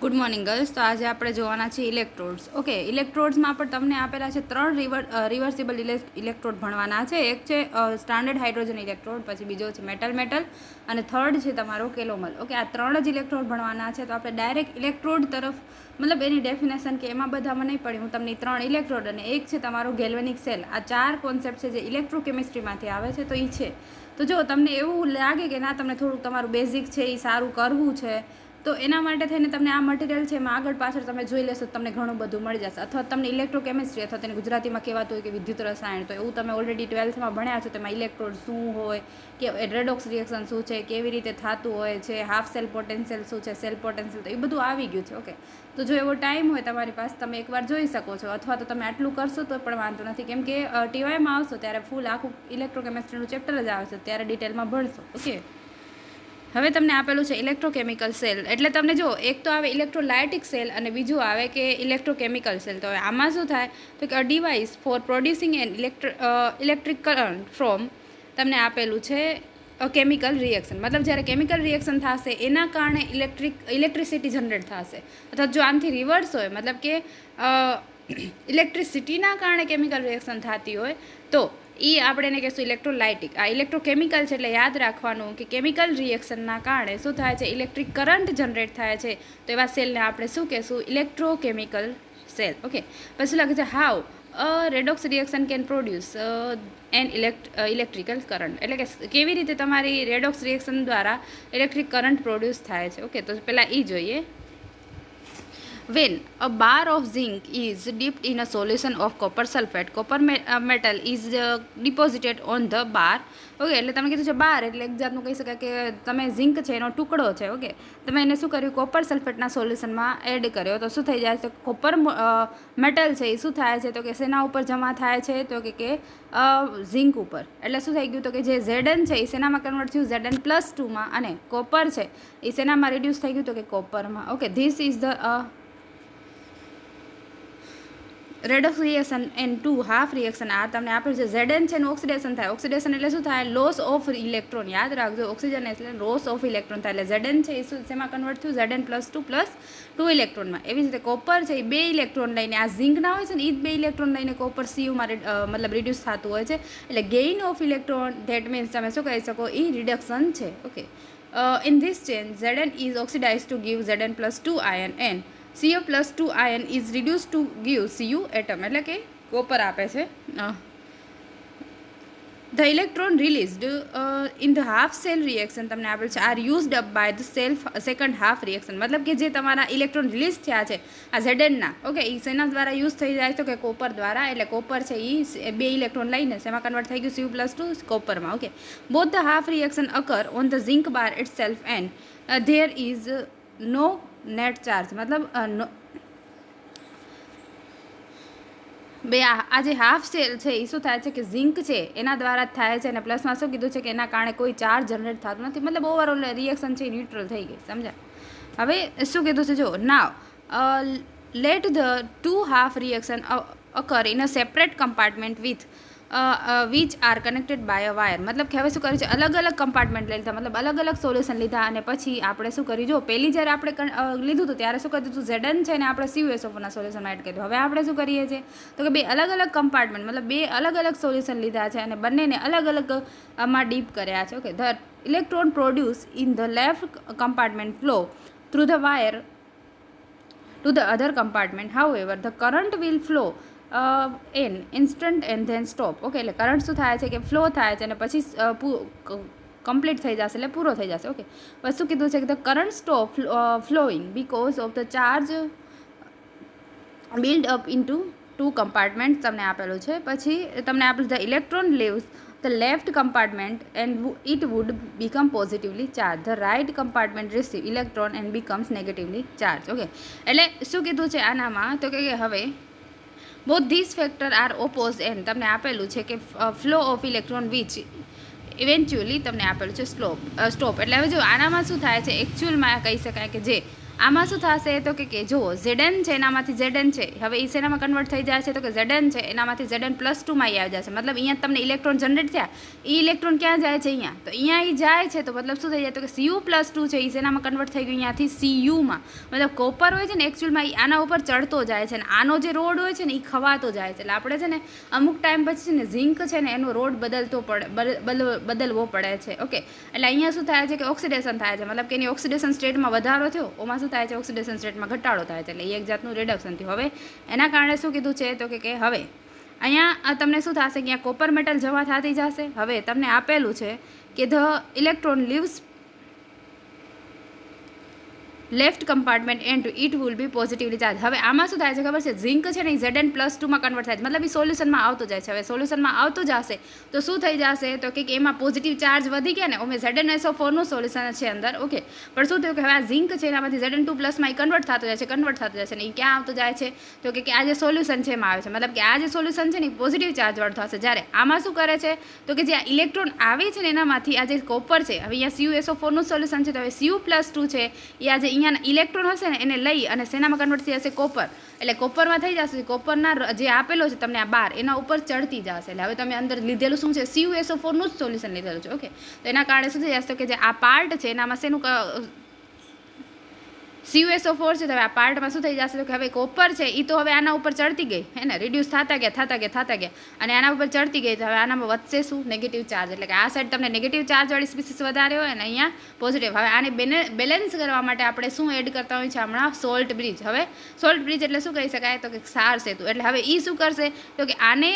Good morning girls. તો આજે આપણે જોવાના છે ઇલેક્ટ્રોડ્સ. ઓકે, ઇલેક્ટ્રોડ્સમાં પણ તમને આપેલા છે 3 રિવર્સિબલ ઇલેક્ટ્રોડ ભણવાના છે. એક છે સ્ટાન્ડર્ડ હાઇડ્રોજન ઇલેક્ટ્રોડ, પછી બીજો છે મેટલ અને થર્ડ છે તમારો કેલોમલ. ઓકે, આ 3 જ ઇલેક્ટ્રોડ ભણવાના છે. તો આપણે ડાયરેક્ટ ઇલેક્ટ્રોડ તરફ મતલબ એની ડેફિનેશન કે એમાં બધામાં નહીં પડી. હું તમને 3 ઇલેક્ટ્રોડ અને એક છે તમારો ગેલ્વેનિક સેલ, આ 4 કોન્સેપ્ટ છે જે ઇલેક્ટ્રોકેમિસ્ટ્રીમાંથી આવે છે. તો એ છે. તો જો તમને એવું લાગે કે ના તમને થોડુંક તમારું બેઝિક છે એ સારું કરવું છે, તો એના માટે થઈને તમને આ મટીરિયલ છે એમાં આગળ પાછળ તમે જોઈ લેશો, તમને ઘણું બધું મળી જશે. અથવા તમને ઇલેક્ટ્રોકેમિસ્ટ્રી અથવા તેને ગુજરાતીમાં કહેવાતું હોય કે વિદ્યુત રસાયણ, તો એવું તમે ઓલરેડી 12થમાં ભણ્યા છો. તેમાં ઇલેક્ટ્રોડ શું હોય, કે રેડોક્સ રિએક્શન શું છે, કેવી રીતે થતું હોય છે, હાફ સેલ પોટેન્શિયલ શું છે, સેલ પોટેન્શિયલ, તો એ બધું આવી ગયું છે. ઓકે, તો જો એવો ટાઈમ હોય તમારી પાસે, તમે એકવાર જોઈ શકો છો. અથવા તો તમે આટલું કરશો તો પણ વાંધો નથી, કેમ કે ટીવાયમાં આવશો ત્યારે ફૂલ આખું ઇલેક્ટ્રોકેમિસ્ટ્રીનું ચેપ્ટર જ આવે છે, ત્યારે ડિટેલમાં ભણશો. ઓકે, હવે તમને આપેલું છે ઇલેક્ટ્રોકેમિકલ સેલ. એટલે તમને જો એક તો આવે ઇલેક્ટ્રોલાઇટિક સેલ અને બીજું આવે કે ઇલેક્ટ્રોકેમિકલ સેલ. તો હવે આમાં શું થાય તો કે device for producing an electric current from તમને આપેલું છે કેમિકલ રિએક્શન. મતલબ જ્યારે કેમિકલ રિએક્શન થશે એના કારણે ઇલેક્ટ્રિસિટી જનરેટ થશે. અથવા જો આનાથી રિવર્સ હોય, મતલબ કે ઇલેક્ટ્રિસિટીના કારણે કેમિકલ રિએક્શન થતી હોય, તો એ આપણે એને કહીશું ઇલેક્ટ્રોલાઇટિક. આ ઇલેક્ટ્રોકેમિકલ છે એટલે યાદ રાખવાનું કે કેમિકલ રિએક્શનના કારણે શું થાય છે, ઇલેક્ટ્રિક કરંટ જનરેટ થાય છે. તો એવા સેલને આપણે શું કહેશું, ઇલેક્ટ્રોકેમિકલ સેલ. ઓકે, પછી લાગે છે how redox reaction can produce an electrical current. એટલે કે કેવી રીતે તમારી રેડોક્સ રિએક્શન દ્વારા ઇલેક્ટ્રિક કરંટ પ્રોડ્યુસ થાય છે. ઓકે, તો પહેલાં એ જોઈએ. When a bar of zinc is dipped in a solution of copper sulfate, copper metal is deposited on the bar. Okay, એટલે તમે કીધું છે બાર, એટલે એક જાતનું કહી શકાય કે તમે ઝિંક છે એનો ટુકડો છે. ઓકે, તમે એને શું કર્યું, કોપર સલ્ફેટના સોલ્યુશનમાં એડ કર્યો, તો શું થઈ જાય છે, કોપર મેટલ છે એ શું થાય છે, તો કે શેના ઉપર જમા થાય છે, તો કે ઝિંક ઉપર. એટલે શું થઈ ગયું, તો કે જે Zn છે એ શેનામાં કન્વર્ટ થયું, Zn+2માં, અને કોપર છે એ શેનામાં રિડ્યુસ થઈ ગયું, તો કે કોપરમાં. Okay, this is the redox reaction and 2 half reaction. આ તમને આપેલું છે. Zn છે એનું ઓક્સિડેશન થાય. ઓક્સિડેશન એટલે શું થાય, લોસ ઓફ ઇલેક્ટ્રોન. યાદ રાખજો, ઓક્સિજન એટલે લોસ ઓફ ઇલેક્ટ્રોન થાય. એટલે Zn છે એ શેમાં કન્વર્ટ થયું, Zn+2 ઇલેક્ટ્રોનમાં. એવી જ રીતે કોપર છે એ 2 ઇલેક્ટ્રોન લઈને, આ ઝિંકના હોય છે ને એ જ 2 ઇલેક્ટ્રોન લઈને કોપર સીયુમાં મતલબ રિડ્યુસ થતું હોય છે. એટલે gain of electron, that means તમે શું કહી શકો, એ રિડક્શન છે. Okay, in this chain Zn is oxidized to give Zn+2 ion and Cu+2 ion is reduced to give Cu atom. એટલે કે કોપર આપે છે. The electron released in the half cell reaction તમને આપેલ છે are used up by the second half reaction. મતલબ કે જે તમારા ઇલેક્ટ્રોન રિલીઝ થયા છે આ Zn-ના, ઓકે, એ શેના દ્વારા યુઝ થઈ જાય તો કે કોપર દ્વારા. એટલે કોપર છે એ 2 ઇલેક્ટ્રોન લઈને શેમાં કન્વર્ટ થઈ ગયું, Cu+2 કોપરમાં. Okay, both the half reaction occur on the zinc bar itself and there is no net charge. મતલબ બે આ જે હાફ સેલ છે એ શું થાય છે કે ઝિંક છે એના દ્વારા જ થાય છે, અને પ્લસમાં શું કીધું છે કે એના કારણે કોઈ ચાર્જ જનરેટ થતું નથી. મતલબ ઓવરઓલ રિએક્શન છે એ ન્યુટ્રલ થઈ ગઈ. સમજ્યા? હવે શું કીધું છે, જો now let the 2 half reaction occur in a separate compartment with which are connected by a wire. મતલબ કે હવે શું કર્યું છે, અલગ અલગ કમ્પાર્ટમેન્ટ લઈ લીધા, મતલબ અલગ અલગ સોલ્યુશન લીધા, અને પછી આપણે શું કર્યું, જો પહેલી જ્યારે આપણે લીધું હતું ત્યારે શું કરી દીધું, Zn છે ને આપણે CuSO4ના સોલ્યુશનમાં એડ કર્યું. હવે આપણે શું કરીએ છીએ તો કે 2 અલગ અલગ કમ્પાર્ટમેન્ટ, મતલબ 2 અલગ અલગ સોલ્યુશન લીધા છે અને બંનેને અલગ અલગ આમાં ડીપ કર્યા છે. Okay, the electron produce in the left compartment flow through the wire to the other compartment. However, the current will flow in instant and then stop. Okay, એટલે કરંટ શું થાય છે કે ફ્લો થાય છે અને પછી કમ્પ્લીટ થઈ જશે, એટલે પૂરો થઈ જશે. ઓકે, પછી શું કીધું છે કે the current stop flowing because of the charge build up into 2 compartment તમને આપેલું છે. પછી તમને આપેલું the electron leaves the left compartment and it would become positively charge. The right compartment receive electron and becomes negatively charge. Okay, એટલે શું કીધું છે આનામાં તો કે હવે both these factor are opposed and તમને આપેલું છે કે flow of electron which eventually તમને આપેલું છે સ્ટોપ. એટલે હવે જો આનામાં શું થાય છે, એકચ્યુઅલમાં કહી શકાય કે જે આમાં શું થશે તો કે જો ZN છે એનામાંથી ZN છે, હવે એ શેનામાં કન્વર્ટ થઈ જાય છે તો કે ZN છે એનામાંથી ZN+2 માં આવી જશે. મતલબ અહીંયા તમને ઇલેક્ટ્રોન જનરેટ થયા, એ ઇલેક્ટ્રોન ક્યાં જાય છે? અહીંયા. તો અહીંયા એ જાય છે તો મતલબ શું થઈ જાય તો કે Cu+2 છે એ શેનામાં કન્વર્ટ થઈ ગયું અહીંયાથી Cuમાં. મતલબ કોપર હોય છે ને એકચ્યુઅલમાં એ આના ઉપર ચડતો જાય છે, અને આનો જે રોડ હોય છે ને એ ખવાતો જાય છે. એટલે આપણે છે ને અમુક ટાઈમ પછી છે ને ઝિંક છે ને એનો રોડ બદલવો પડે છે. ઓકે, એટલે અહીંયા શું થાય છે કે ઓક્સિડેશન થાય છે, મતલબ કે એની ઓક્સિડેશન સ્ટેટમાં વધારો થયો, ઓમાં શું થાય છે ઓક્સિડેશન સ્ટેટમાં ઘટાડો થાય છે. એટલે એ એક જાતનું રિડક્શન થયું. હવે એના કારણે શું કીધું છે તો કે હવે અહીંયા તમને શું થશે કે અહીંયા કોપર મેટલ જમા થતી જશે. હવે તમને આપેલું છે કે the electron leaves left compartment and it will be positively charge. હવે આમાં શું થાય છે ખબર છે? ઝિંક છે ને એ ZN+2 માં કન્વર્ટ થાય છે, મતલબ એ સોલ્યુશનમાં આવતો જાય છે. હવે સોલ્યુશનમાં આવતું જશે તો શું થઈ જશે તો કે એમાં પોઝિટિવ ચાર્જ વધી ગયા ને, અમે ZnSO4 નું સોલ્યુશન છે અંદર. ઓકે, પણ શું થયું કે હવે આ ઝિંક છે એનામાંથી ZN2+ માં એ કન્વર્ટ થતો જાય છે, ને એ ક્યાં આવતો જાય છે તો કે આ જે સોલ્યુશન છે એમાં આવે છે. મતલબ કે આ જે સોલ્યુશન છે ને એ પોઝિટિવ ચાર્જ વાળું થશે. જ્યારે આમાં શું કરે છે તો કે જે આ ઇલેક્ટ્રોન આવે છે ને એનામાંથી આ જે કોપર છે, હવે અહીંયા CuSO4 નું સોલ્યુશન છે, તો હવે Cu+2 છે એ આ જે અહીંયાના ઇલેક્ટ્રોન હશે ને એને લઈ અને શેનામાં કન્વર્ટ થઈ જશે? કોપર. એટલે કોપરમાં થઈ જશે, કોપરના જે આપેલો છે તમને આ બાર એના ઉપર ચડતી જશે. એટલે હવે તમે અંદર લીધેલું શું છે? CuSO4 નું જ સોલ્યુશન લીધેલું છે. ઓકે, તો એના કારણે શું થઈ જશે કે જે આ પાર્ટ છે એનામાં શેનું CuSO4 છે, તો હવે આ પાર્ટમાં શું થઈ જશે તો કે હવે કોપર છે એ તો હવે આના ઉપર ચડતી ગઈ હે ને, રિડ્યુસ થતા ગયા અને આના ઉપર ચડતી ગઈ. તો હવે આનામાં વધશે શું? Negative charge. એટલે કે આ સાઈડ તમને નેગેટિવ ચાર્જવાળી સ્પીસીસ વધારે હોય અને અહીંયા પોઝિટિવ. હવે આને બેલેન્સ કરવા માટે આપણે શું એડ કરતા હોય છે હમણાં? Salt bridge. હવે સોલ્ટ બ્રિજ એટલે શું કહી શકાય તો કે ક્ષાર સેતુ. એટલે હવે એ શું કરશે તો કે આને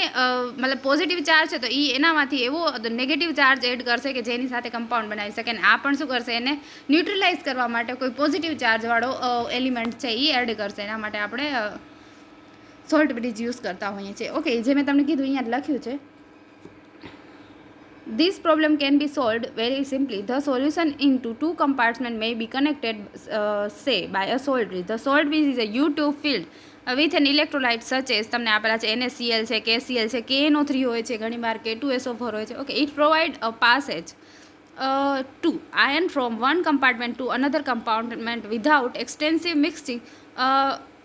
મતલબ પોઝિટિવ ચાર્જ છે તો એ એનામાંથી એવો નેગેટિવ ચાર્જ એડ કરશે કે જેની સાથે કમ્પાઉન્ડ બનાવી શકે, અને આ પણ શું કરશે એને ન્યુટ્રલાઇઝ કરવા માટે કોઈ પોઝિટિવ ચાર્જ એલિમેન્ટ છે એ એડ કરશે. એના માટે આપણે સોલ્ટ બ્રિજ યુઝ કરતા હોઈએ છીએ. ઓકે, જે મેં તમને કીધું અહીંયા લખ્યું છે. This problem can be solved very simply. The solution into two compartments may be connected, say, by a salt bridge. The salt bridge is a U-tube filled with an electrolyte such as તમને આપેલા છે NaCl છે, KCl છે, KNO3 હોય છે, ઘણીવાર K2SO4 હોય છે. Okay, it provide a passage to ion from one compartment to another compartment without extensive mixing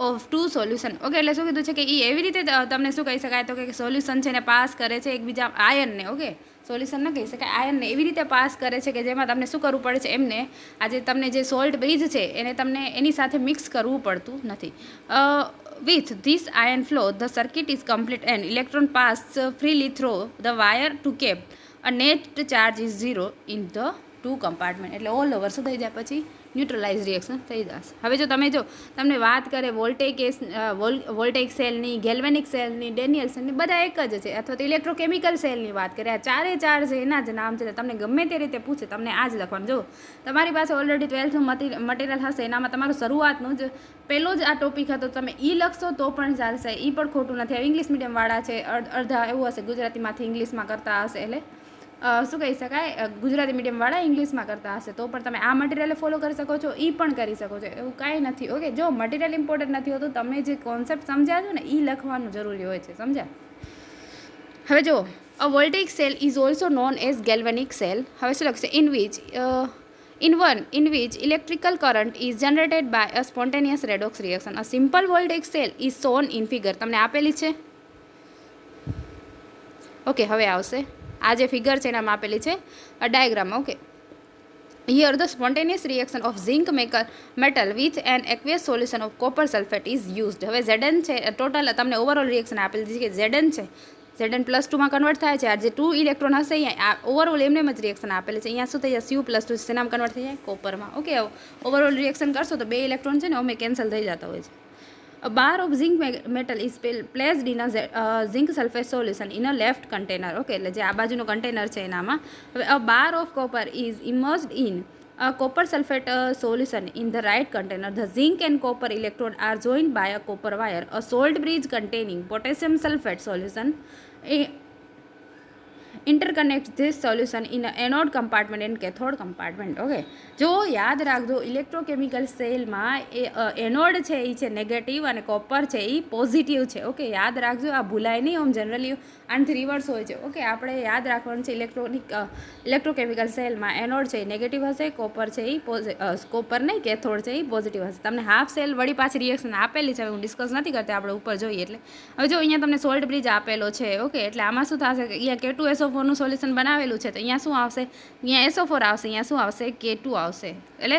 of two solution. Okay, એટલે શું કીધું છે કે એ એવી રીતે તમને શું કહી શકાય તો કે સોલ્યુશન છે ને પાસ કરે છે એકબીજા આયનને. ઓકે, સોલ્યુશન ન કહી શકાય, આયનને એવી રીતે પાસ કરે છે કે જેમાં તમને શું કરવું પડે છે એમને આજે તમને જે સોલ્ટ બ્રિજ છે એને તમને એની સાથે મિક્સ કરવું પડતું નથી. With this ion flow, the circuit is complete and electron pass freely through the wire to keep a net charge is 0 in the two compartment. એટલે ઓલ ઓવર શું થઈ જાય પછી ન્યુટ્રલાઇઝ રિએક્શન થઈ જશે. હવે જો તમે તમને વાત કરે વોલ્ટેઇક સેલની, ગેલ્વેનિક સેલની, ડેનિયલ સેલની, બધા એક જ છે, અથવા તો ઇલેક્ટ્રોકેમિકલ સેલની વાત કરે, આ ચારે ચાર છે એના જ નામ છે. તમને ગમે તે રીતે પૂછે તમને આ જ લખવાનું. જો તમારી પાસે ઓલરેડી 12થનું મટીરિયલ હશે એનામાં તમારું શરૂઆતનું જ પહેલો જ આ ટોપિક હતો, તમે એ લખશો તો પણ ચાલશે, એ પણ ખોટું નથી. હવે ઇંગ્લિશ મીડિયમવાળા છે, અડધા એવું હશે ગુજરાતીમાંથી ઇંગ્લિશમાં કરતા હશે, એટલે શું કહી શકાય ગુજરાતી મીડિયમવાળા ઇંગ્લિશમાં કરતા હશે તો પણ તમે આ મટીરિયલ ફોલો કરી શકો છો, એ પણ કરી શકો છો, એવું કાંઈ નથી. ઓકે, જો મટીરિયલ ઇમ્પોર્ટન્ટ નથી હોતું, તમે જે કોન્સેપ્ટ સમજ્યા છો ને એ લખવાનું જરૂરી હોય છે, સમજ્યા? હવે જો a voltaic cell is also known as galvanic cell. હવે શું લખશે? in which electrical current is generated by a spontaneous redox reaction. A simple voltaic cell is shown in figure. તમને આપેલી છે. ઓકે, હવે આવશે આ જે ફિગર છે એનામાં આપેલી છે diagram. Okay, here the spontaneous reaction of zinc metal with an aqueous solution of copper sulfate is used. હવે Zn છે ટોટલ તમને ઓવરઓલ રિએક્શન આપેલી છે કે Zn છે Zn+2 માં કન્વર્ટ થાય છે. આ જે 2 ઇલેક્ટ્રોન હશે અહીંયા ઓવરઓલ એમને જ રિએક્શન આપેલી છે. અહીંયા શું થઈ જાય? Cu+2 શેનામાં કન્વર્ટ થઈ જાય? કોપરમાં. ઓકે, ઓવરઓલ રિએક્શન કરશો તો 2 ઇલેક્ટ્રોન છે ને અમે કેન્સલ થઈ જતા હોય છે. A bar of zinc metal is placed in a zinc sulfate solution in a left container. Okay, એટલે જે આ બાજુનો કન્ટેનર છે એનામાં હવે a bar of copper is immersed in a copper sulfate solution in the right container. The zinc and copper electrode are joined by a copper wire. A salt bridge containing potassium sulfate solution interconnect this solution in a anode compartment and cathode compartment. Okay, જો યાદ રાખજો electrochemical સેલમાં anode છે એ છે negative અને copper છે એ positive છે. Okay, યાદ રાખજો, આ ભૂલાય નહીં. આમ જનરલી આનાથી રિવર્સ હોય છે. ઓકે, આપણે યાદ રાખવાનું છે ઇલેક્ટ્રોકેમિકલ સેલમાં એનોડ છે એ નેગેટિવ હશે, કોપર છે એ કોપર નહીં કેથોડ છે એ પોઝિટિવ હશે. તમને હાફ સેલ વળી પાછી રિએક્શન આપેલી છે, હું ડિસ્કસ નથી કરતી, આપણે ઉપર જોઈએ. એટલે હવે જો અહીંયા તમને સોલ્ટ બ્રિજ આપેલો છે. ઓકે, એટલે આમાં શું થશે કે અહીંયા K2SO4 નું સોલ્યુશન બનાવેલું છે, તો અહીંયા શું આવશે, અહીંયા SO4 આવશે, અહીંયા શું આવશે, K2 આવશે, એટલે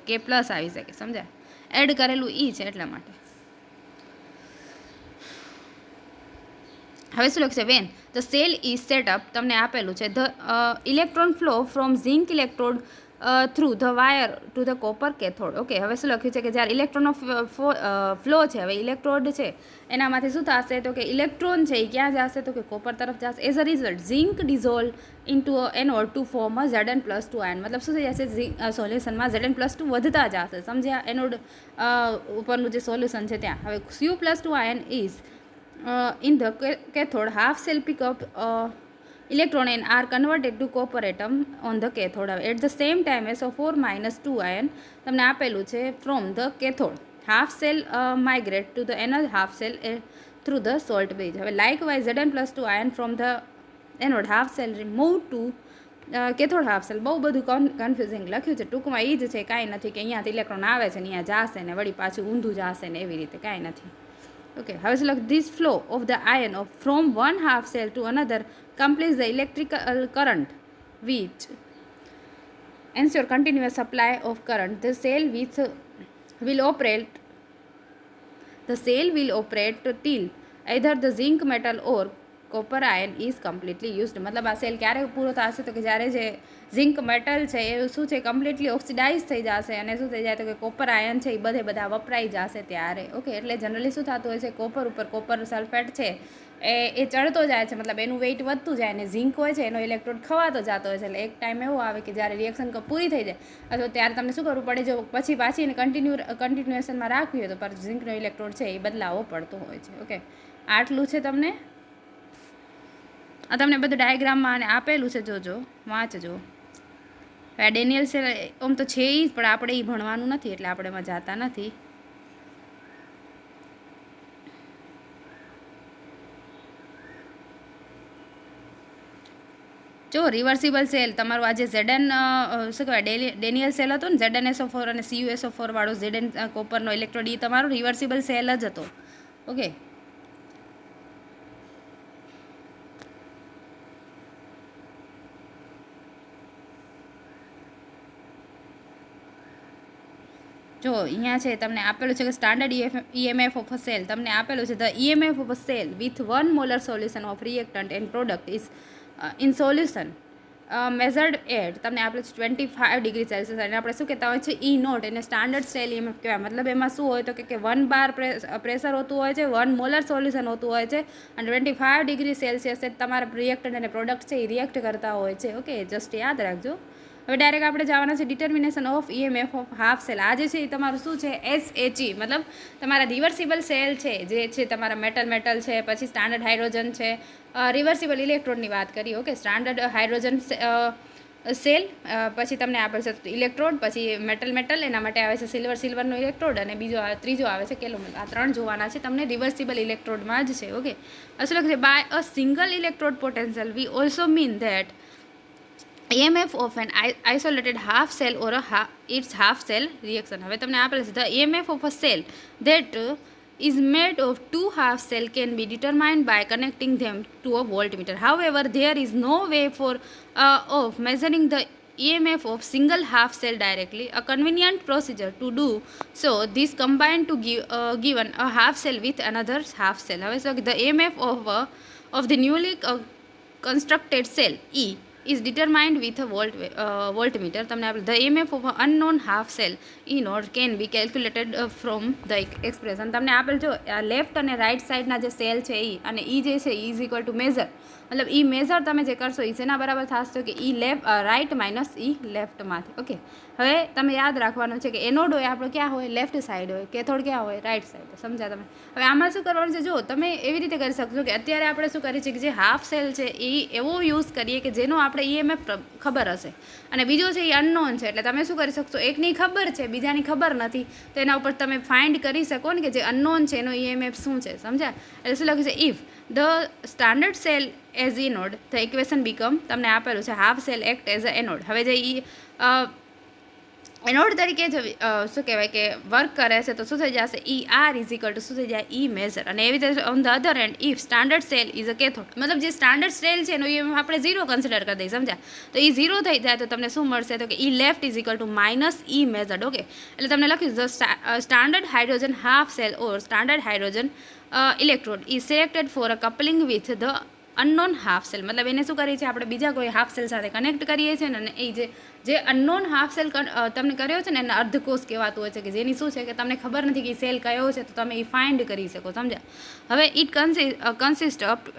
K+ આવી શકે. સમજાય? એડ કરેલું ઈ છે એટલા માટે. હવે શું લખશે, when the cell is setup, તમને આપેલું છે the electron flow from zinc electrode through the wire to the copper cathode. Okay, હવે શું લખ્યું છે કે જ્યારે ઇલેક્ટ્રોનનો ફ્લો છે, હવે ઇલેક્ટ્રોડ છે એનામાંથી શું થશે તો કે ઇલેક્ટ્રોન છે એ ક્યાં જશે તો કે કોપર તરફ જશે. As a result zinc dissolve into anode to form a Zn+2 ion. મતલબ શું થઈ જશે, સોલ્યુશનમાં Zn+2 વધતા જશે. સમજ્યા? એનોડ ઉપરનું જે સોલ્યુશન છે ત્યાં. હવે Cu+2 ion is in the cathode, half cell pick up electron and are converted to copper atom on the cathode. At the same time SO4-2 ion તમને આપેલું છે from the cathode, half cell migrate to the another half cell through the salt bridge. હવે likewise Zn+2 ion from the anode half cell remove to cathode half cell. બહુ બધું confusing લખ્યું છે. ટૂંકમાં એ જ છે, કાંઈ નથી કે અહીંયાથી ઇલેક્ટ્રોન આવે છે ને અહીંયા જાશે ને વળી પાછું ઊંધું જાશે ને એવી રીતે કાંઈ નથી. Okay, હવે શું લખ, this flow of the ion from one half cell to another completes the electrical current which ensure continuous supply of current. The cell will operate till either the zinc metal or copper ion is completely used. મતલબ આ cell ક્યારે પૂરો થશે તો કે જ્યારે જે zinc metal છે એ શું છે કમ્પ્લીટલી ઓક્સિડાઇઝ થઈ જશે અને શું થઈ જાય તો કે કોપર આયન છે એ બધા વપરાઈ જશે ત્યારે. ઓકે, એટલે જનરલી શું થતું હોય છે, કોપર ઉપર કોપર સલ્ફેટ છે એ ચડતો જાય છે, મતલબ એનું વેઇટ વધતું જાય, અને ઝિંક હોય છે એનો ઇલેક્ટ્રોડ ખવાતો જતો હોય છે. એટલે એક ટાઈમ એવો આવે કે જ્યારે રિએક્શન પૂરી થઈ જાય અથવા ત્યારે તમને શું કરવું પડે, જો પાછી એને કન્ટિન્યુએશનમાં રાખવી હોય તો પાછું ઝિંકનો ઇલેક્ટ્રોડ છે એ બદલાવવો પડતો હોય છે. ઓકે, આટલું છે. તમને બધું ડાયાગ્રામમાં અને આપેલું છે, જોજો, વાંચજો. ડેનિયલ સેલ આમ તો છે જ, પણ આપણે એ ભણવાનું નથી એટલે આપણે એમાં જતા નથી. જો રિવર્સિબલ સેલ તમારું આજે Zn શું કહેવાય ડેનિયલ સેલ હતો ને, ZnSO4 અને CuSO4 વાળો Zn કોપરનો ઇલેક્ટ્રોડ, એ તમારો રિવર્સિબલ સેલ જ હતો. ઓકે, જો અહીંયા છે તમને આપેલું છે કે standard EMF of a cell તમને આપેલું છે. The EMF of a cell with 1 molar solution of reactant and product is in solution measured at તમને આપેલું છે 25 ડિગ્રી સેલ્સિયસ. અને આપણે શું કહેતા હોય છે E0, એને સ્ટાન્ડર્ડ સેલ EMF કહેવાય. મતલબ એમાં શું હોય તો કે 1 બાર પ્રેશર હોતું હોય છે, 1 મોલર સોલ્યુશન હોતું હોય છે, અને 25 ડિગ્રી સેલ્સિયસ તમારા રિએક્ટન્ટ અને પ્રોડક્ટ છે એ રિએક્ટ કરતા હોય છે. ઓકે, જસ્ટ યાદ રાખજો. હવે ડાયરેક્ટ આપણે જવાના છે determination of EMF of half cell. આ જે છે એ તમારું શું છે, SHE, મતલબ તમારા રિવર્સિબલ સેલ છે જે છે તમારા મેટલ છે, પછી સ્ટાન્ડર્ડ હાઇડ્રોજન છે, રિવર્સિબલ ઇલેક્ટ્રોડની વાત કરી. ઓકે, સ્ટાન્ડર્ડ હાઇડ્રોજન સેલ, પછી તમને આપેલ છે ઇલેક્ટ્રોડ, પછી મેટલ, એના માટે આવે છે સિલ્વરનો ઇલેક્ટ્રોડ, અને ત્રીજો આવે છે કેલોમેલ. આ 3 જોવાના છે તમને રિવર્સિબલ ઇલેક્ટ્રોડમાં જ છે. ઓકે, અસલ લખશે by a single electrode potential we also mean that EMF of an isolated half cell or its half cell reaction. હવે તમને આપેલ છે the EMF of a cell that is made of 2 half cell can be determined by connecting them to a voltmeter. However, there is no way of measuring the EMF of single half cell directly. A convenient procedure to do so this combined to given a half cell with another half cell. હવે so the EMF of the newly constructed cell E is determined with a voltmeter. તમને આપણે the EMF of an unknown half cell E node can be calculated from the expression. તમને આપેલ જો left અને right સાઇડના જે cell છે એ અને એ જે છે ઇઝ ઇક્વલ ટુ મેઝર, મતલબ એ મેઝર તમે જે કરશો એ શેના બરાબર થશે તો કે એ રાઇટ માઇનસ એ લેફ્ટમાંથી. ઓકે, હવે તમે યાદ રાખવાનું છે કે એનોડ હોય આપણો ક્યાં હોય, લેફ્ટ સાઈડ હોય, કેથોડ ક્યાં હોય, રાઇટ સાઈડ. સમજ્યા તમે? હવે આમાં શું કરવાનું છે, જો તમે એવી રીતે કરી શકશો કે અત્યારે આપણે શું કરીએ છીએ કે જે હાફ સેલ છે એ એવો યુઝ કરીએ કે જેનો આપણે EMF ખબર હશે અને બીજો છે એ અનનોન છે. એટલે તમે શું કરી શકશો, એકની ખબર છે બીજાની ખબર નથી, તો એના ઉપર તમે ફાઇન્ડ કરી શકો ને કે જે અનનોન છે એનો EMF શું છે. સમજ્યા? એટલે શું લખ્યું છે, if the standard cell as anode the equation become, તમને આપેલું છે half cell act as a anode. હવે જે એનોડ તરીકે જે શું કહેવાય કે વર્ક કરે છે તો શું થઈ જશે, ER ઇઝ ઇક્વલ ટુ શું થઈ જાય, E મેઝર. અને એવી રીતે on the other and if standard cell is a cathode, મતલબ જે સ્ટાન્ડર્ડ સેલ છે એનો EMF આપણે 0 કન્સિડર કરી દઈએ. સમજ્યા? તો એ 0 થઈ જાય તો તમને શું મળશે તો કે E left is equal two minus E measured. Okay, એટલે તમને લખ્યું the standard hydrogen half cell or standard hydrogen electrode is selected for a coupling with the unknown half cell. મતલબ એને શું કરીએ છીએ આપણે બીજા કોઈ હાફ સેલ સાથે કનેક્ટ કરીએ છીએ ને, અને એ જે અનનોન હાફ સેલ તમને કર્યો છે ને એને અર્ધકોષ કહેવાતું હોય છે, કે જેની શું છે કે તમને ખબર નથી કે સેલ કયો છે તો તમે એ ફાઇન્ડ કરી શકો. સમજ્યા? હવે it consist of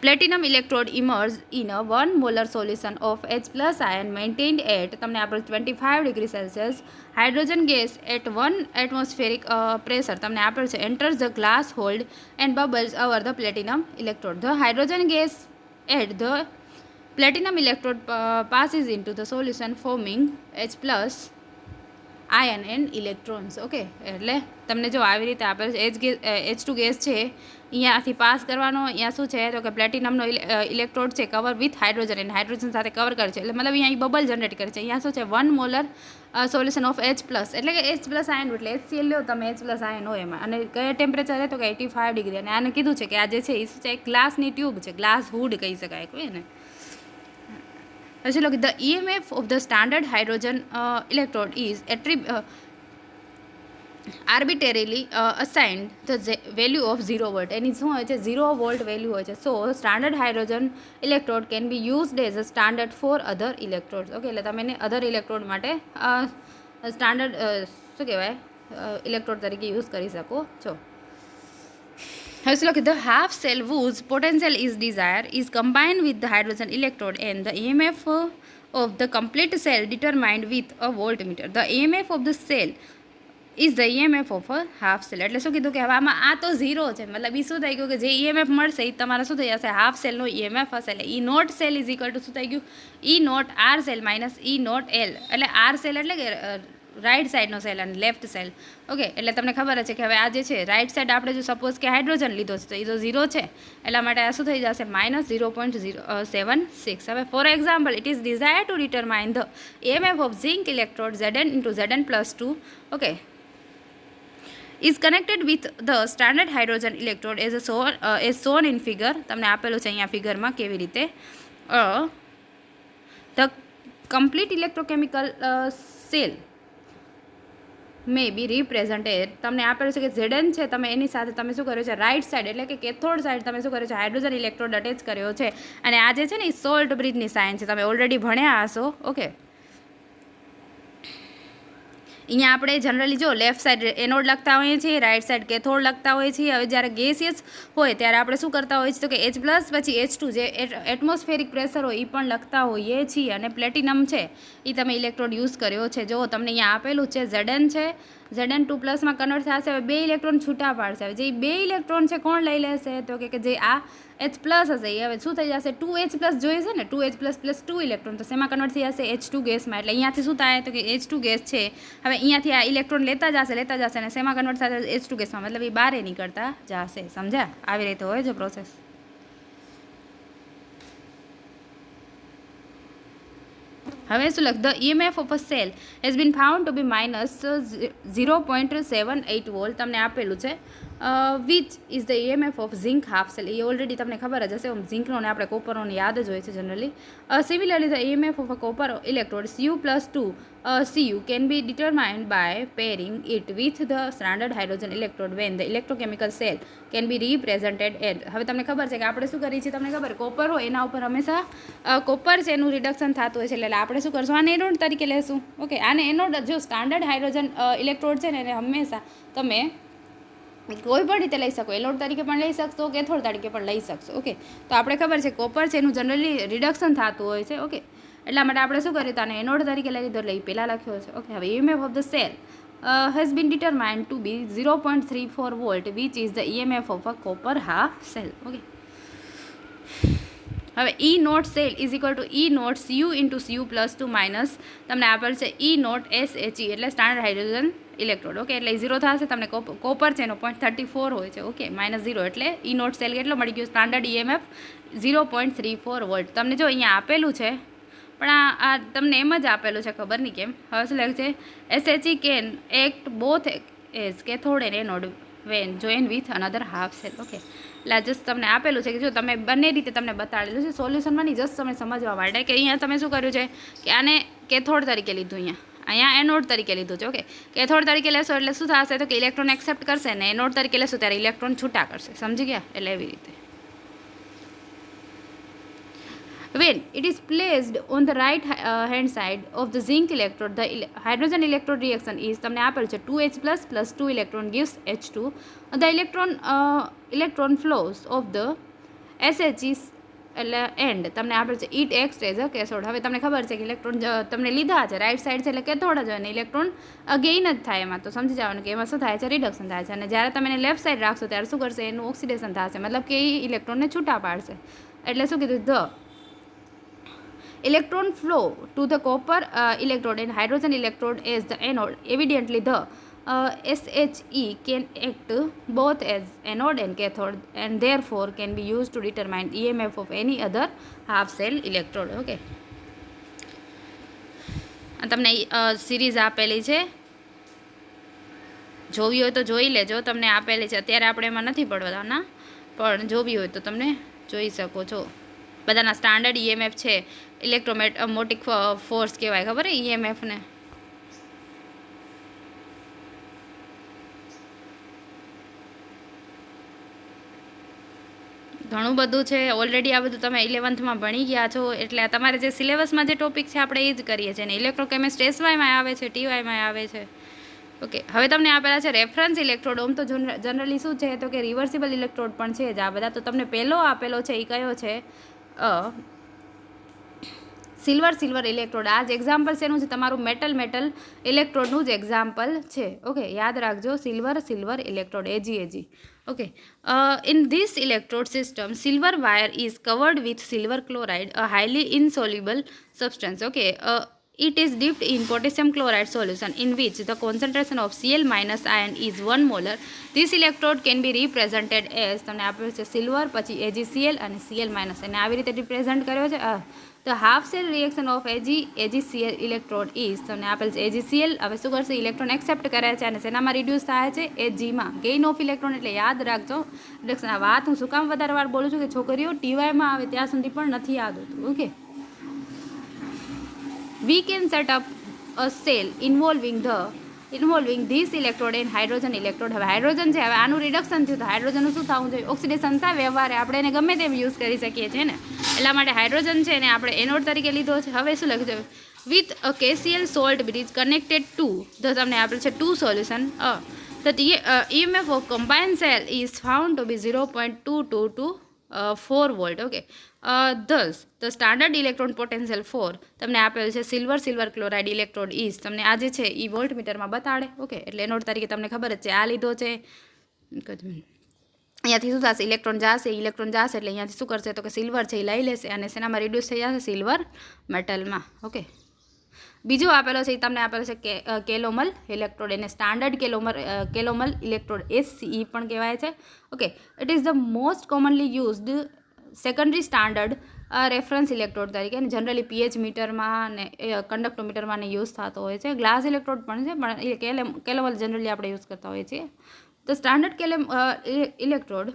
platinum electrode immersed in a 1 molar solution of H plus ion maintained at, તમને આપણે 25 degree Celsius, hydrogen gas at 1 atmospheric pressure, તમને આપેલ છે enters the glass hold and bubbles over the platinum electrode. The hydrogen gas at the platinum electrode passes into the solution forming H plus ion and electrons. Okay, એટલે તમને જો આવી રીતે આપેલ છે H2 ગેસ છે અહીંયાથી પાસ કરવાનો, અહીંયા શું છે તો કે પ્લેટિનમનો ઇલેક્ટ્રોડ છે કવર વિથ હાઇડ્રોજન, અને હાઇડ્રોજન સાથે કવર કરે છે, એટલે મતલબ અહીંયા બબલ જનરેટ કરે છે. અહીંયા શું છે 1 molar solution of H plus, એટલે કે H પ્લસ આયન, એટલે HCl લો તમે H પ્લસ આયન હોય એમાં, અને કયા ટેમ્પરેચર તો કે 85 ડિગ્રી. અને આને કીધું છે કે આ જે છે એ શું છે ગ્લાસની ટ્યુબ છે, ગ્લાસ હુડ કહી શકાય કોઈ ને. પછી look, the EMF of the standard hydrogen electrode is arbitrarily assigned the value of 0 volt. એની શું હોય છે, 0 વોલ્ટ વેલ્યુ હોય છે. So standard hydrogen electrode can be used as a standard for other electrodes. Okay, એટલે તમે એને અધર electrode માટે standard શું કહેવાય ઇલેક્ટ્રોડ તરીકે યુઝ કરી શકો છો. હવે look, the half cell whose potential is desired is combined with the hydrogen electrode and the EMF of the complete cell determined with a voltmeter. The EMF of the cell is the EMF of a half cell. એટલે શું કીધું કે હવે આમાં આ તો 0 છે, મતલબ એ શું થઈ ગયું કે જે EMF મળશે એ તમારે શું થઈ જશે, હાફ સેલનો EMF હશે. એટલે E nought cell is equal to શું થઈ ગયું, E nought R cell minus E nought L. એટલે R સેલ એટલે કે રાઇટ સાઇડનો સેલ અને લેફ્ટ સેલ. ઓકે, એટલે તમને ખબર છે કે હવે આ જે છે રાઇટ સાઇડ આપણે જો સપોઝ કે હાઇડ્રોજન લીધો છે તો એ તો 0 છે, એટલા માટે આ શું થઈ જશે માઇનસ 0.076. હવે for example, it is desire to determine the EMF of zinc electrode Zn into Zn plus 2. Okay, is connected with the standard hydrogen electrode as shown in figure. તમને આપેલું છે અહીંયા ફિગરમાં કેવી રીતે. The complete electrochemical cell મે બી રિપ્રેઝન્ટેડ, તમને આપેલું છે કે Zn છે, તમે એની સાથે તમે શું કર્યો છે રાઇટ સાઇડ એટલે કે કેથોડ સાઇડ તમે શું કર્યો છે હાઇડ્રોજન ઇલેક્ટ્રોડ અટેચ કર્યો છે. અને આ જે છે ને એ સોલ્ટ બ્રિજની સાઇન છે, તમે ઓલરેડી ભણ્યા હશો. ઓકે, અહીંયા આપણે જનરલી જો લેફ્ટ સાઇડ એનોડ લખતા હોઈએ છીએ, રાઇટ સાઇડ કેથોડ લખતા હોઈએ છીએ. હવે જ્યારે ગેસિયસ હોય ત્યારે આપણે શું કરતા હોઈએ છીએ તો કે H પ્લસ પછી H2 જે એટમોસ્ફેરિક પ્રેશર હોય એ પણ લખતા હોઈએ છીએ. અને પ્લેટિનમ છે એ તમે ઇલેક્ટ્રોડ યુઝ કર્યો છે. જો તમને અહીંયા આપેલું છે Zn છે, Zn 2 પ્લસમાં કન્વર્ટ થશે. હવે 2 ઇલેક્ટ્રોન છૂટા પાડશે. હવે જે 2 ઇલેક્ટ્રોન છે કોણ લઈ લેશે તો કે જે આ H પ્લસ હશે એ હવે શું થઈ જશે 2H પ્લસ જોઈએ છે ને, 2H પ્લસ પ્લસ 2 ઇલેક્ટ્રોન, તો શેમાં કન્વર્ટ થઈ જશે H2 ગેસમાં. એટલે અહીંયાથી શું થાય તો કે H2 ગેસ છે હવે અહીંયાથી આ ઇલેક્ટ્રોન લેતા જશે અને શેમાં કન્વર્ટ થશે H2 ગેસમાં, મતલબ એ બહાર નીકળતા જશે. સમજ્યા? આવી રીતે હોય છે પ્રોસેસ. હવે શું લખ, the EMF of a cell has been found to be minus 0.78 volt. તમને આપેલું છે which is the EMF of zinc half cell. એ ઓલરેડી તમને ખબર જ હશે, ઝિંકનો ને આપણે કોપરનો યાદ જ હોય છે generally. Similarly the EMF of a copper electrode Cu+2 Cu can be determined by pairing it with the standard hydrogen electrode when the electrochemical cell can be represented as. હવે તમને ખબર છે કે આપણે શું કરીએ છીએ, તમને ખબર કોપર હોય એના ઉપર હંમેશા કોપર છે એનું રિડક્શન થતું હોય છે, એટલે આપણે શું કરશું, આને એનોડ તરીકે લેશું. ઓકે, આને એનોડ, જો સ્ટાન્ડર્ડ હાઇડ્રોજન ઇલેક્ટ્રોડ છે ને એને હંમેશા તમે કોઈ પણ રીતે લઈ શકો, એનોડ તરીકે પણ લઈ શકશો, કેથોડ તરીકે પણ લઈ શકશો. ઓકે, તો આપણે ખબર છે કોપર છે એનું જનરલી રિડક્શન થતું હોય છે. ઓકે, એટલા માટે આપણે શું કર્યું, આને એનોડ તરીકે લઈ લીધો, એટલે એ પહેલાં લખ્યો છે. ઓકે, હવે EMF of the cell has been determined to be 0.34 volt, which is the EMF of a copper half cell. Okay, હવે E nought cell is equal to E nought Cu into Cu+2 minus તમને આપેલ છે E nought SHE, એટલે standard hydrogen electrode. Okay, એટલે 0 થશે, તમને copper છે એનો 0.34 હોય છે. ઓકે, -0 એટલે E નોટ સેલ કેટલો મળી ગયો, સ્ટાન્ડર્ડ EMF 0.34 વોલ્ટ. તમને જો અહીંયા આપેલું છે, પણ આ તમને એમ જ આપેલું છે, ખબર નહીં કેમ. હવે શું લખે છે, SHE can act both as cathode and anode when join with another half cell. Okay, એટલે જસ્ટ તમને આપેલું છે કે જો તમે બંને રીતે તમને બતાડેલું છે સોલ્યુશનમાં, નહીં જસ્ટ તમને સમજવા માટે કે અહીંયા તમે શું કર્યું છે કે આને કેથોડ તરીકે લીધું, અહીંયા એનોડ તરીકે લીધું છે. ઓકે, કેથોડ તરીકે લેશો એટલે શું થશે, તો કે ઇલેક્ટ્રોન એક્સેપ્ટ કરશે, ને એનોડ તરીકે લેશો ત્યારે ઇલેક્ટ્રોન છૂટા કરશે. સમજી ગયા? એટલે એવી રીતે. When it is placed on the right hand side of the zinc electrode, the hydrogen electrode reaction is તમને આપેલ છે 2H plus 2 electron gives H2. The electron flows of the SH is એટલે એન્ડ તમને આપેલ છે it act as a cathode. હવે તમને ખબર છે કે ઇલેક્ટ્રોન તમને લીધા છે રાઈટ સાઈડ છે એટલે કેથોડ જ હોય ને ઇલેક્ટ્રોન ગેઇન જ થાય એમાં, તો સમજી જવાનું કે એમાં શું થાય છે, રિડક્શન થાય છે. અને જ્યારે તમે એને લેફ્ટ સાઈડ રાખશો ત્યારે શું કરશે, એનું ઓક્સિડેશન થશે, મતલબ કે એ ઇલેક્ટ્રોનને છૂટા પાડશે. એટલે શું કીધું, the electron flow to the copper electrode and hydrogen electrode as the anode. Evidently the SHE can act both as anode and cathode and therefore can be used to determine EMF of any other half cell electrode. Okay, તમને series આપેલી છે, જોવી હોય તો જોઈ લેજો, તમને આપેલી છે. અત્યારે આપણે એમાં નથી પડવાના, પણ જોવી હોય તો તમને જોઈ શકો છો. બધાના સ્ટાન્ડર્ડ EMF છે, ઇલેક્ટ્રોમેગ્નેટિક ફોર્સ કહેવાય, ખબર છે EMF ને. ઘણું બધું છે ઓલરેડી, આ બધું તમે 11th ભણી ગયા છો, એટલે તમારે જે સિલેબસમાં જે ટોપિક છે આપણે એ જ કરીએ છીએ. ને ઇલેક્ટ્રોકેમિસ્ટ્રી SYમાં આવે છે, TYમાં આવે છે. ઓકે, હવે તમને આપેલા છે રેફરન્સ ઇલેક્ટ્રોડ. આમ તો જનરલી શું છે, તો કે રિવર્સિબલ ઇલેક્ટ્રોડ પણ છે જ આ બધા. તો તમને પહેલો આપેલો છે એ કયો છે, સિલ્વર ઇલેક્ટ્રોડ. આ જ એક્ઝામ્પલ શેનું છે, તમારું મેટલ ઇલેક્ટ્રોડનું જ એક્ઝામ્પલ છે. ઓકે, યાદ રાખજો, silver electrode, AG. Okay, in this electrode system silver wire is covered with silver chloride, a highly ઇનસોલ્યુબલ substance. Okay, it is dipped in potassium chloride solution in which the concentration of Cl- ion is 1 molar. This electrode can be represented as તમને આપેલ છે silver, પછી AgCl અને Cl-, એને આવી રીતે represent કર્યો છે. The half cell reaction of AgCl electrode is તમને આપેલ છે AgCl. હવે શું કરશે, ઇલેક્ટ્રોન એક્સેપ્ટ કરે છે અને શેનામાં રિડ્યુસ થાય છે, Ag માં. ગેઇન ઓફ ઇલેક્ટ્રોન, એટલે યાદ રાખજો રિડક્શન. આ વાત હું શું કામ વધારે વાર બોલું છું કે છોકરીઓ TYમાં આવે ત્યાં સુધી પણ નથી યાદ હોતું. Okay, we can set up a cell involving this electrode and hydrogen electrode. હવે હાઇડ્રોજન છે, હવે આનું રિડક્શન થયું તો હાઇડ્રોજનનું શું થવું જોઈએ, ઓક્સિડેશન થાય. વ્યવહારે આપણે એને ગમે તેમ યુઝ કરી શકીએ છીએ ને, એટલા માટે હાઇડ્રોજન છે એને આપણે એનોડ તરીકે લીધો છે. હવે શું લખ્યું છે, with a KCl salt bridge connected to the, તમને આપેલ છે 2 solution. The EMF of combined cell is found to be 0.222 4 volt. Okay, thus the standard electron potential for તમને આપેલ છે સિલ્વર ક્લોરાઇડ ઇલેક્ટ્રોડ ઇઝ, તમને આ જે છે એ વોલ્ટ મીટરમાં બતાડે. ઓકે, એટલે એનોડ તરીકે તમને ખબર જ છે, આ લીધો છે. અહીંયાથી શું થશે, ઇલેક્ટ્રોન જશે એટલે અહીંયાથી શું કરશે, તો કે સિલ્વર છે એ લઈ લેશે અને શેનામાં રિડ્યુસ થઈ જશે, સિલ્વર મેટલમાં. ઓકે, બીજો આપેલો છે એ તમને આપેલો છે કેલોમલ ઇલેક્ટ્રોડ, એને સ્ટાન્ડર્ડ કેલોમલ ઇલેક્ટ્રોડ SCE પણ કહેવાય છે. Okay, it is the most commonly used secondary standard reference electrode તરીકે, અને જનરલી pH મીટરમાં ને કંડક્ટોમીટરમાં ને યુઝ થતો હોય છે. ગ્લાસ ઇલેક્ટ્રોડ પણ છે, પણ એ કેલોમલ જનરલી આપણે યુઝ કરતા હોઈએ છીએ. The standard electrode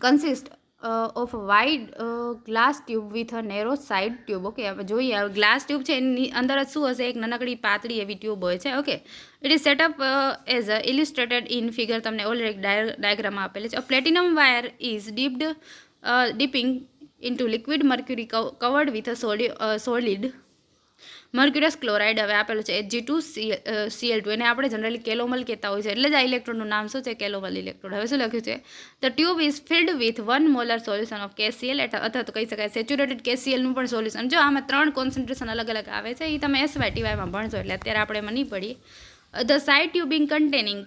consist of a wide glass tube with a narrow side tube. Okay હવે જોઈએ ગ્લાસ ટ્યુબ છે એની અંદર જ શું હશે એક નાનકડી પાતળી એવી ટ્યુબ હોય છે. Okay it is setup as illustrated in figure તમને ઓલરેડી ડાયાગ્રામ આપેલી છે. Platinum wire is dipping into liquid mercury covered with a solid mercurous chloride હવે આપેલું છે Hg2Cl2 એને આપણે જનરલી કેલોમલ કહેતા હોય છે એટલે જ આ ઇલેક્ટ્રોડનું નામ શું છે કેલોમલ ઇલેક્ટ્રોડ. હવે શું લખ્યું છે the tube is field with 1 molar solution of KCl અથવા તો કહી શકાય સેચ્યુરેટેડ KClનું પણ સોલ્યુશન. જો આમાં 3 કોન્સન્ટ્રેશન અલગ અલગ આવે છે એ તમે SYTYમાં ભણશો એટલે અત્યારે આપણે એમાં નહીં પડીએ. The side tube containing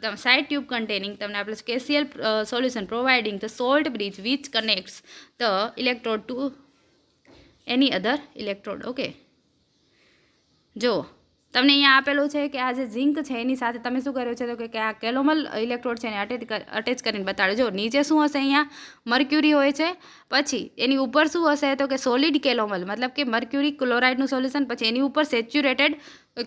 તમને આપણે KCl solution providing the salt bridge which connects the electrode to any other electrode. Okay જો તમને અહીંયા આપેલું છે કે આ જે ઝિંક છે એની સાથે તમે શું કર્યું છે તો કે આ કેલોમલ ઇલેક્ટ્રોડ છે એને અટેચ કરીને બતાડો. જો નીચે શું હશે અહીંયા મર્ક્યુરી હોય છે પછી એની ઉપર શું હશે તો કે સોલિડ કેલોમલ મતલબ કે મર્ક્યુરી ક્લોરાઇડનું સોલ્યુશન પછી એની ઉપર સેચ્યુરેટેડ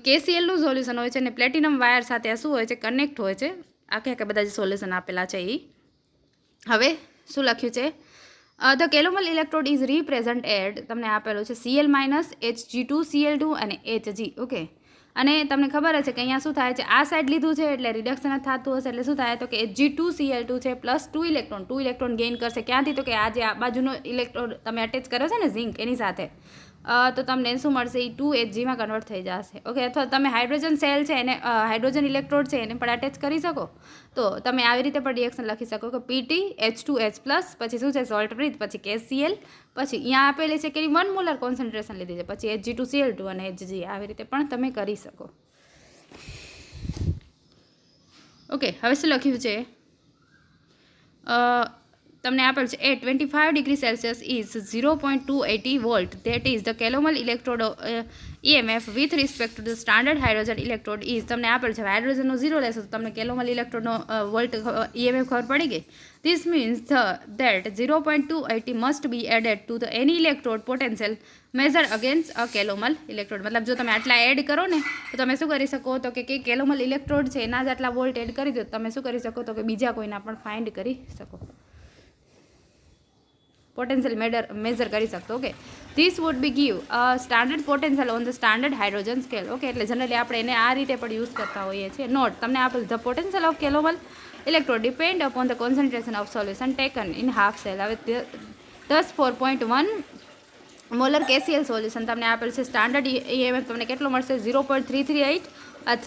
KClનું સોલ્યુશન હોય છે અને પ્લેટિનમ વાયર સાથે આ શું હોય છે કનેક્ટ હોય છે આખે બધા જે સોલ્યુશન આપેલા છે એ. હવે શું લખ્યું છે the calomel electrode is represent તમને આપેલું છે Cl Hg2Cl2 અને Hg. ઓકે અને તમને ખબર હશે કે અહીંયા શું થાય છે આ સાઈડ લીધું છે એટલે રિડક્શન જ થતું હશે એટલે શું થાય તો કે Hg2Cl2 છે પ્લસ 2 ઇલેક્ટ્રોન ગેઇન કરશે ક્યાંથી તો કે આ જે આ બાજુનો ઇલેક્ટ્રોડ તમે અટેચ કર્યો છે ને ઝિંક એની સાથે તો તમને શું મળશે એ 2Hgમાં કન્વર્ટ થઈ જશે. ઓકે અથવા તમે હાઇડ્રોજન સેલ છે એને હાઇડ્રોજન ઇલેક્ટ્રોડ છે એને પણ અટેચ કરી શકો તો તમે આવી રીતે પણ રિએક્શન લખી શકો કે PtH2H પ્લસ પછી શું છે સોલ્ટ બ્રિજ પછી KCl પછી અહીંયા આપેલી છે કે 1 મોલર કોન્સન્ટ્રેશન લીધી છે પછી Hg2Cl2 અને Hg આવી રીતે પણ તમે કરી શકો. ઓકે હવે શું લખ્યું છે તમને આપેલ છે 25 degree Celsius is 0.280 volt that is the calomel electrode EMF with respect to the standard hydrogen electrode is તમને આપેલ છે હાઇડ્રોજનનો 0 લેશો તો તમને કેલોમલ ઇલેક્ટ્રોડનો વોલ્ટ EMF ખબર પડી ગઈ. This means that 0.280 must be added to the any electrode potential measure against a calomel electrode મતલબ જો તમે આટલા એડ કરો ને તો તમે શું કરી શકો તો કે કેલોમલ ઇલેક્ટ્રોડ છે એના જ આટલા વોલ્ટ એડ કરી દો તમે શું કરી શકો તો કે બીજા કોઈના પણ ફાઇન્ડ કરી શકો પોટેન્શિયલ મેઝર કરી શકતો. Okay this would be give standard potential on the standard hydrogen scale. Okay એટલે જનરલી આપણે એને આ રીતે પણ યુઝ કરતા હોઈએ છીએ. નોટ તમને આપેલ the potential of calomel electrode depend upon the concentration of solution taken in half cell. હવે 4.1 મોલર KCl સોલ્યુશન તમને આપેલ છે સ્ટાન્ડર્ડ EMF તમને કેટલો મળશે 0.338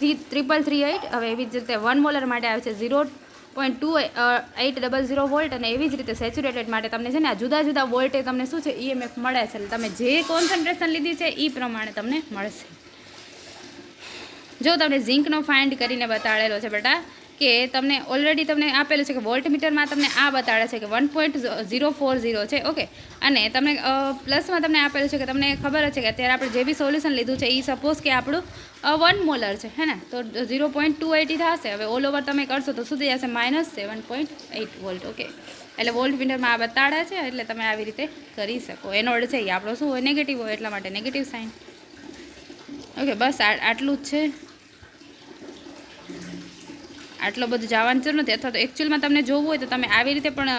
338. હવે એવી જ રીતે 1 મોલર માટે આવે છે 0.2800 વોલ્ટ અને એવી જ રીતે સેચ્યુરેટેડ માટે તમને છે ને આ જુદા જુદા વોલ્ટે તમને શું છે EMF મળે છે એટલે તમે જે કોન્સન્ટ્રેશન લીધી છે એ પ્રમાણે તમને મળશે. જો તમને ઝિંકનો ફાઇન્ડ કરીને બતાડેલો છે બેટા કે તમને ઓલરેડી તમને આપેલું છે કે વોલ્ટમીટરમાં તમને આ બતાડે છે કે 1.040 છે. ઓકે અને તમને પ્લસમાં તમને આપેલું છે કે તમને ખબર છે કે અત્યારે આપણે જે બી સોલ્યુશન લીધું છે એ સપોઝ કે આપણું 1 મોલર છે હે ને તો 0.280 થશે. હવે ઓલ ઓવર તમે કરશો તો શું થઈ જશે -7.8 વોલ્ટ. ઓકે એટલે વોલ્ટમીટરમાં આ બતાડે છે એટલે તમે આવી રીતે કરી શકો. એનોડ છે એ આપણો શું હોય નેગેટિવ હોય એટલા માટે નેગેટિવ સાઇન. ઓકે બસ આટલું જ છે આટલો બધું જવાનું જરૂર નથી અથવા તો એકચ્યુઅલમાં તમને જોવું હોય તો તમે આવી રીતે પણ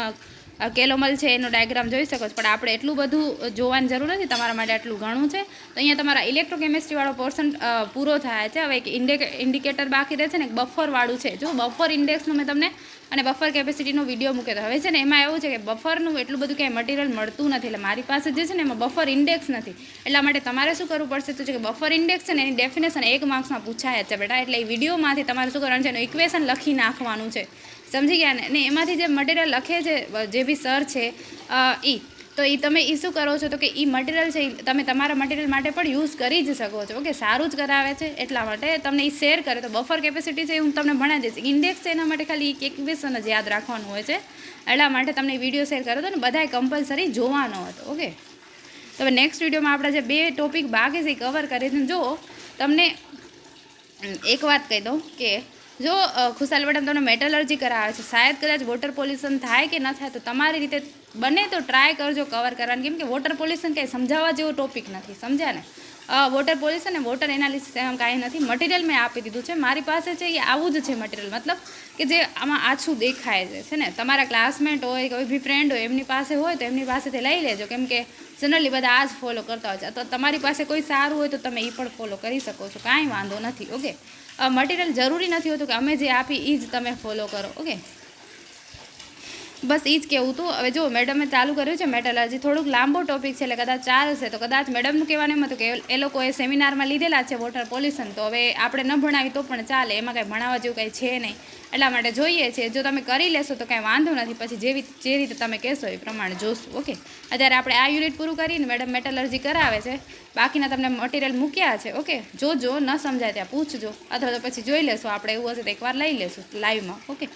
કેલોમલ છે એનો ડાયાગ્રામ જોઈ શકો છો પણ આપણે એટલું બધું જોવાની જરૂર નથી તમારા માટે આટલું ઘણું છે. તો અહીંયા તમારા ઇલેક્ટ્રોકેમિસ્ટ્રીવાળો પોર્શન પૂરો થાય છે. હવે એક ઇન્ડિકેટર બાકી રહે છે ને એક બફરવાળું છે. જો બફર ઇન્ડેક્સનું મેં તમને અને બફર કેપેસિટીનો વિડીયો મૂક્યો હવે છે ને એમાં એવું છે કે બફરનું એટલું બધું ક્યાંય મટીરિયલ મળતું નથી એટલે મારી પાસે જે છે ને એમાં બફર ઇન્ડેક્સ નથી એટલા માટે તમારે શું કરવું પડશે તો છે કે બફર ઇન્ડેક્સ છે ને એની ડેફિનેશન 1 માર્ક્સમાં પૂછાય છે બેટા એટલે એ વિડીયોમાંથી તમારે શું કરવાનું છે એનું ઇક્વેશન લખી નાખવાનું છે. સમજી ગયા ને એમાંથી જે મટીરિયલ લખે છે જે બી સર છે તો એ તમે શું કરો છો તો કે એ મટીરિયલ છે તમે તમારા મટીરિયલ માટે પણ યુઝ કરી જ શકો છો. ઓકે સારું જ કરાવે છે એટલા માટે તમને એ શેર કરે તો બફર કેપેસિટી છે હું તમને ભણાવી દઈશ. ઇન્ડેક્સ છે એના માટે ખાલી એક ઇક્વેશન જ યાદ રાખવાનું હોય છે એટલા માટે તમને વિડીયો શેર કર્યો હતો ને બધાએ કમ્પલસરી જોવાનો હતો. ઓકે તો હવે નેક્સ્ટ વિડીયોમાં આપણે જે 2 ટોપિક બાકી છે એ કવર કરીશું. જો તમને એક વાત કહી દઉં કે જો ખુશાલ મેડમ તમને મેટલર્જી કરાવે છે શાયદ કદાચ વોટર પોલ્યુશન થાય કે ન થાય તો તમારી રીતે બને તો ટ્રાય કરજો કવર કરવાની કેમ કે વોટર પોલ્યુશન કંઈ સમજાવવા જેવો ટોપિક નથી સમજ્યા ને વોટર પોલ્યુશન અને વોટર એનાલિસિસ એમ કાંઈ નથી. મટીરિયલ મેં આપી દીધું છે, મારી પાસે છે એ આવું જ છે મટીરિયલ, મતલબ કે જે આમાં આછું દેખાય છે ને. તમારા ક્લાસમેટ હોય, કોઈ બી ફ્રેન્ડ હોય, એમની પાસે હોય તો એમની પાસેથી લઈ લેજો, કેમ કે જનરલી બધા આ જ ફોલો કરતા હોય છે. તો તમારી પાસે કોઈ સારું હોય તો તમે એ પણ ફોલો કરી શકો છો, કાંઈ વાંધો નથી. ઓકે, મટીરિયલ જરૂરી નથી હોતું કે અમે જે આપી એ જ તમે ફોલો કરો. ઓકે, બસ એ જ કહેવું હતું. હવે જો મેડમે ચાલુ કર્યું છે મેટલર્જી, થોડુંક લાંબો ટોપિક છે એટલે કદાચ ચાલશે. તો કદાચ મેડમનું કહેવાનું એમ હતું કે એ લોકોએ સેમિનારમાં લીધેલા છે વોટર પોલ્યુશન, તો હવે આપણે ન ભણાવી તો પણ ચાલે, એમાં કાંઈ ભણાવવા જેવું કાંઈ છે નહીં, એટલા માટે જોઈએ છે. જો તમે કરી લેશો તો કાંઈ વાંધો નથી, પછી જે રીતે તમે કહેશો એ પ્રમાણે જોશું. ઓકે, અત્યારે આપણે આ યુનિટ પૂરું કરીને મેડમ મેટલર્જી કરાવે છે, બાકીના તમને મટીરિયલ મૂક્યા છે. ઓકે, જોજો, ન સમજાય ત્યાં પૂછજો, અથવા તો પછી જોઈ લેશો આપણે, એવું હશે તો એકવાર લઈ લેશું લાઈવમાં. ઓકે.